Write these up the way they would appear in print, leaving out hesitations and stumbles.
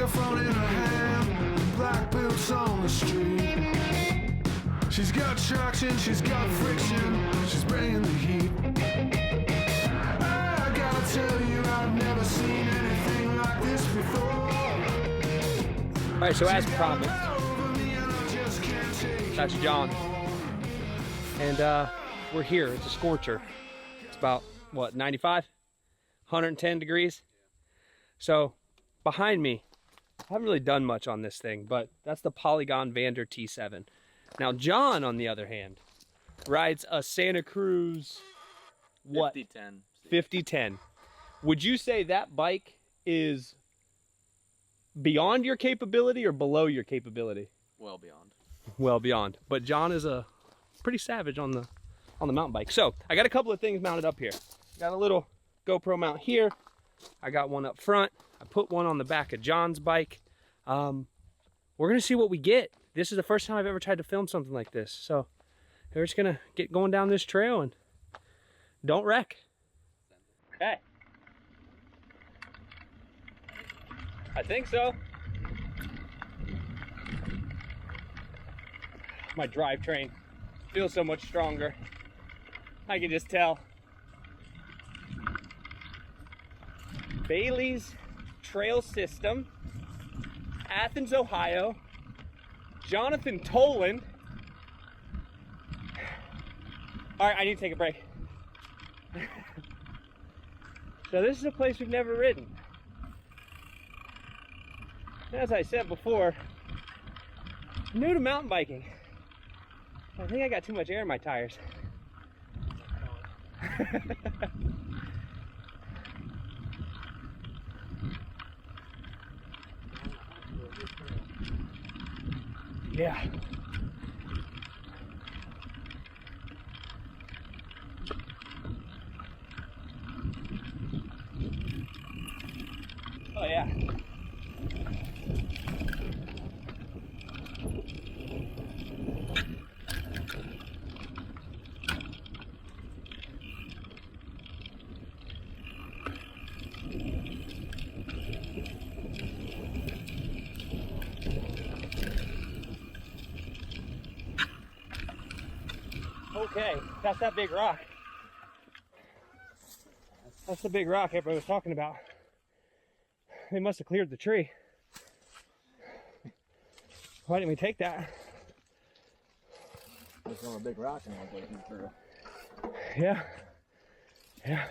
microphone in her hand, black boots on the street. She's got traction, she's got friction, she's bringing the heat. I gotta tell you, I've never seen anything like this before. All right, so as promised, that's John. And we're here, it's a scorcher. It's about, what, 95? 110 degrees? So behind me, I haven't really done much on this thing, but that's the Polygon Vander T7. Now John, on the other hand, rides a Santa Cruz, what? 5010. 5010. Would you say that bike is beyond your capability or below your capability? Well beyond. Well beyond. But John is a pretty savage on the mountain bike. So I got a couple of things mounted up here. Got a little GoPro mount here. I got one up front. I put one on the back of John's bike. We're gonna see what we get. This is the first time I've ever tried to film something like this. So we're just gonna get going down this trail and don't wreck. Okay. I think so. My drivetrain feels so much stronger. I can just tell. Bailey's Trail System, Athens, Ohio, Jonathan Toland. All right, I need to take a break. So this is a place we've never ridden. As I said before, I'm new to mountain biking. I think I got too much air in my tires. Yeah. Oh yeah. Okay, that's that big rock. That's the big rock everybody was talking about. They must have cleared the tree. Why didn't we take that? There's not a big rock in one place through. Yeah. Yeah.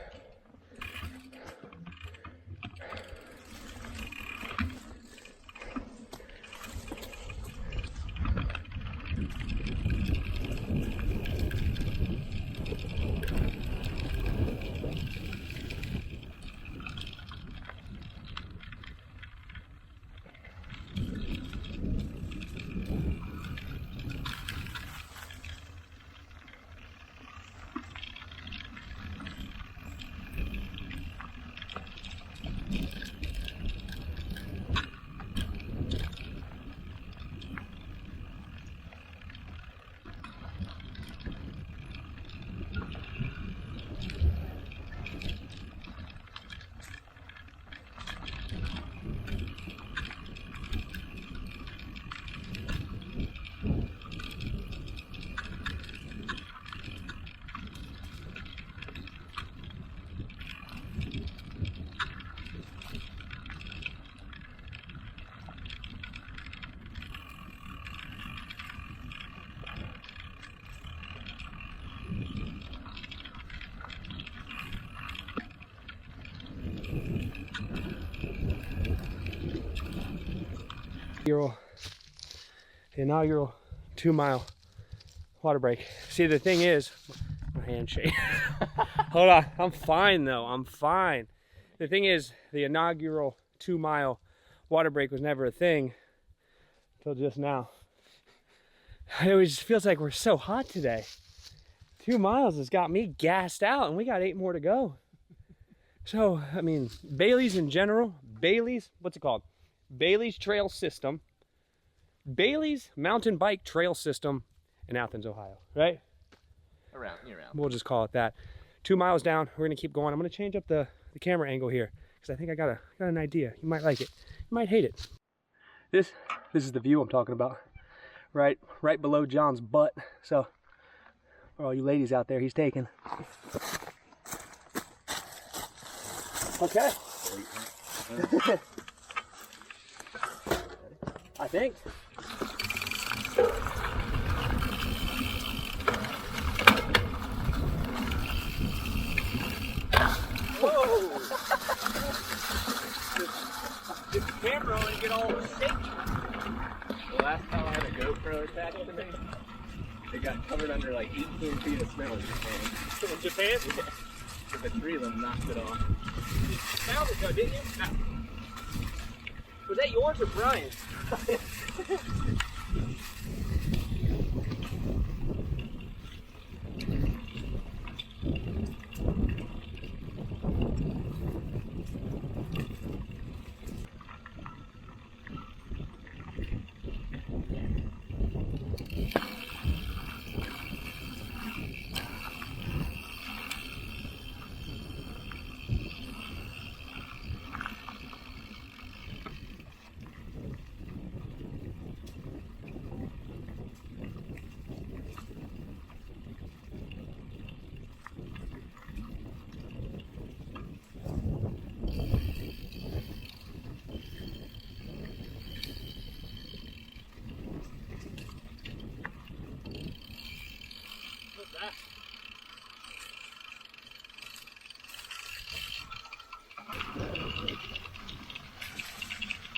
The inaugural 2-mile water break. See, the thing is, my handshake. Hold on, I'm fine though, I'm fine. The thing is, the inaugural 2-mile water break was never a thing until just now. It just feels like we're so hot today. 2 miles has got me gassed out and we got 8 more to go. So, I mean, Bailey's in general, Bailey's, what's it called? Bailey's Trail System, Bailey's Mountain Bike Trail System in Athens, Ohio, right? Around. We'll just call it that. 2 miles down, we're gonna keep going. I'm gonna change up the camera angle here because I think I got an idea. You might like it, you might hate it. This is the view I'm talking about. Right below John's butt. So for all you ladies out there, he's taking. Okay. I think. Whoa! This camera only get all shaky. The last time I had a GoPro attached to me, it got covered under like 18 feet of snow in Japan. In Japan? Yeah. So the tree limb knocked it off. You found it though, didn't you? No. Was that yours or Brian's?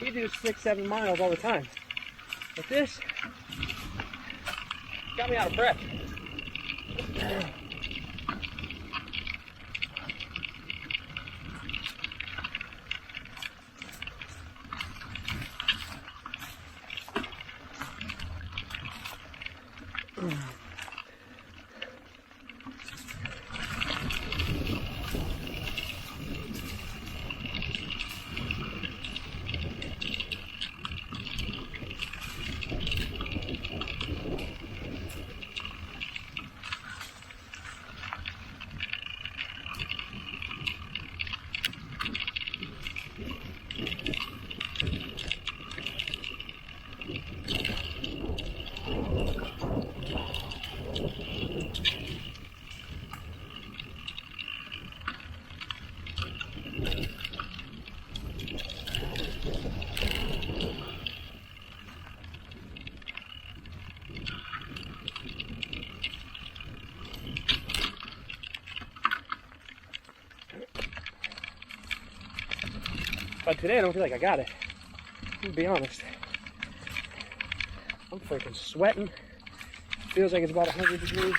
We do 6-7 miles all the time, but this got me out of breath. But today I don't feel like I got it. To be honest. I'm freaking sweating. Feels like it's about 100 degrees.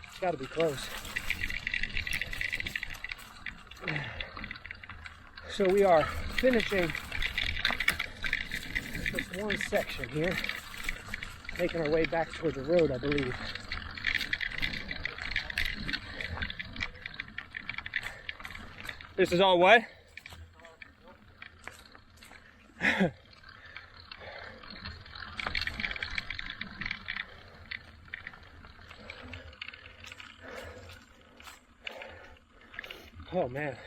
It's gotta be close. So we are finishing this one section here. Making our way back toward the road, I believe. This is all what? Oh man.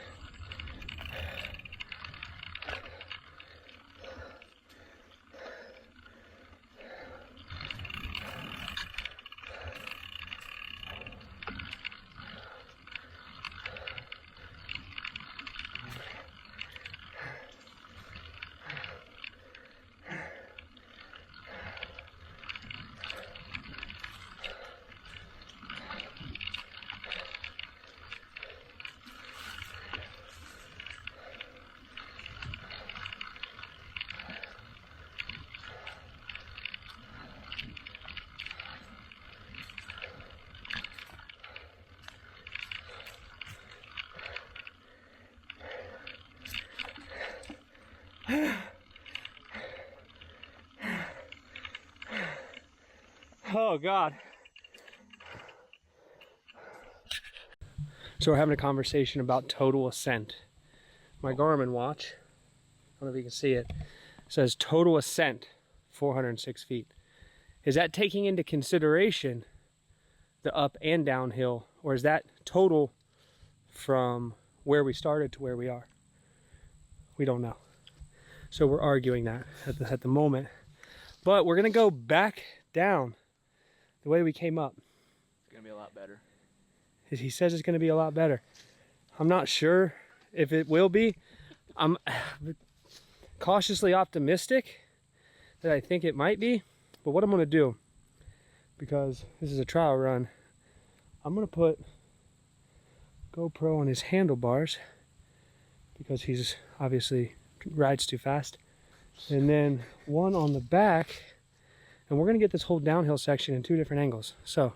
Oh God. So we're having a conversation about total ascent. My Garmin watch, I don't know if you can see it, says total ascent 406 feet. Is that taking into consideration the up and downhill, or is that total from where we started to where we are? We don't know. So we're arguing that at the moment. But we're gonna go back down the way we came up. It's gonna be a lot better. He says it's gonna be a lot better. I'm not sure if it will be. I'm cautiously optimistic that I think it might be. But what I'm gonna do, because this is a trial run, I'm gonna put GoPro on his handlebars because he's obviously rides too fast, and then one on the back, and we're gonna get this whole downhill section in 2 different angles. So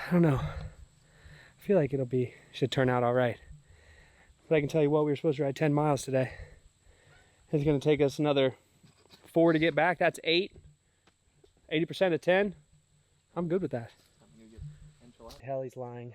I don't know, I feel like should turn out all right. But I can tell you what, we were supposed to ride 10 miles today. It's gonna take us another 4 to get back. That's 8. 80% of 10. I'm good with that. Hell, he's lying.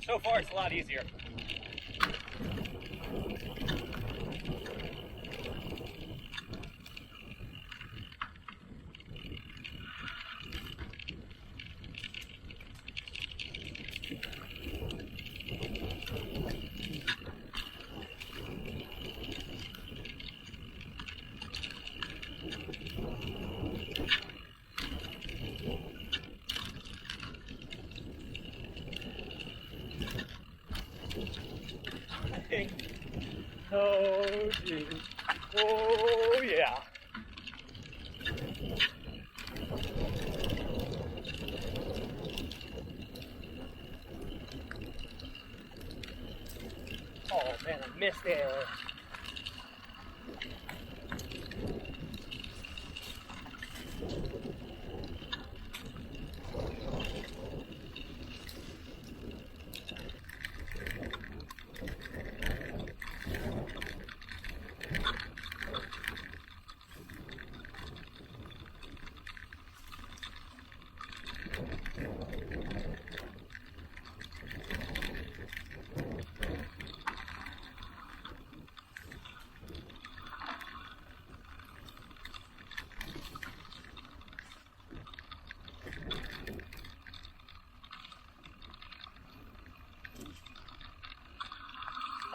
So far, it's a lot easier. Oh, geez. Oh, yeah. Oh, man, I missed it.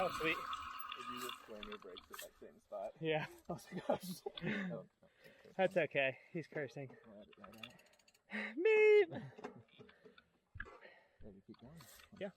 Oh, sweet. Did you just slam your brakes at that same spot? Yeah. Oh my gosh. Oh, That's okay. He's cursing. right out. Meep. Maybe keep going. Yeah.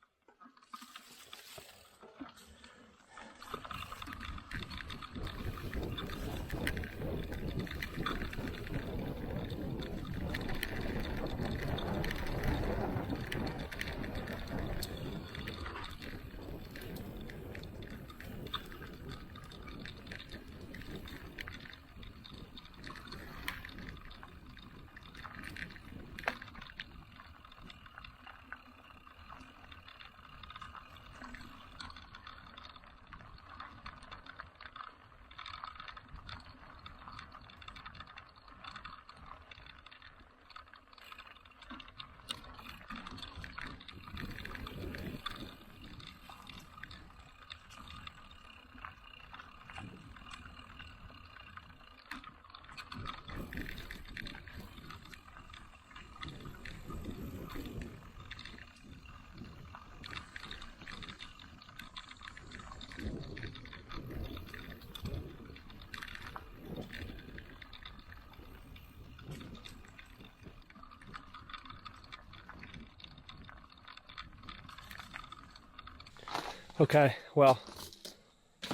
Okay, well,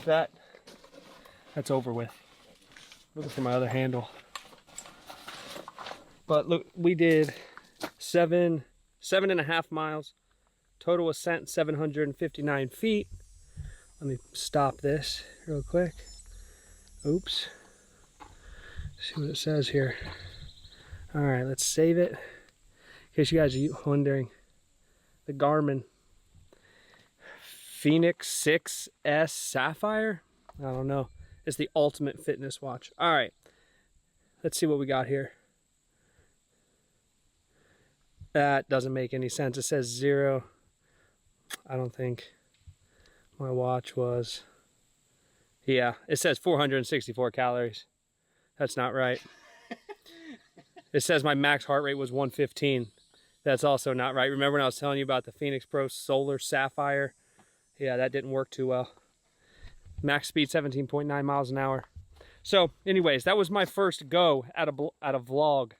that's over with. Looking for my other handle. But look, we did 7.5 miles. Total ascent 759 feet. Let me stop this real quick. Oops. See what it says here. All right, let's save it. In case you guys are wondering, the Garmin Phoenix 6S Sapphire. I don't know. It's the ultimate fitness watch. All right, let's see what we got here. That doesn't make any sense. It says 0. I don't think my watch was Yeah, it says 464 calories. That's not right. It says my max heart rate was 115. That's also not right. Remember when I was telling you about the Phoenix Pro Solar Sapphire? Yeah, that didn't work too well. Max speed 17.9 miles an hour. So anyways, that was my first go at a vlog.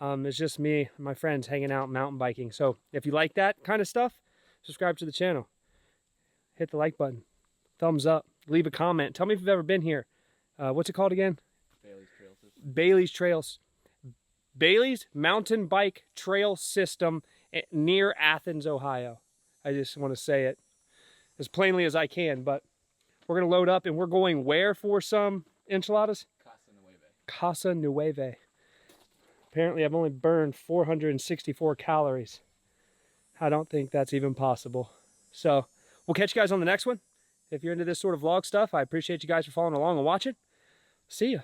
It's just me and my friends hanging out mountain biking. So if you like that kind of stuff, subscribe to the channel. Hit the like button. Thumbs up. Leave a comment. Tell me if you've ever been here. What's it called again? Bailey's Trail System. Bailey's Trails. Bailey's Mountain Bike Trail System near Athens, Ohio. I just want to say it as plainly as I can, but we're going to load up and we're going where for some enchiladas? Casa Nueve. Apparently I've only burned 464 calories. I don't think that's even possible. So we'll catch you guys on the next one. If you're into this sort of vlog stuff, I appreciate you guys for following along and watching. See ya.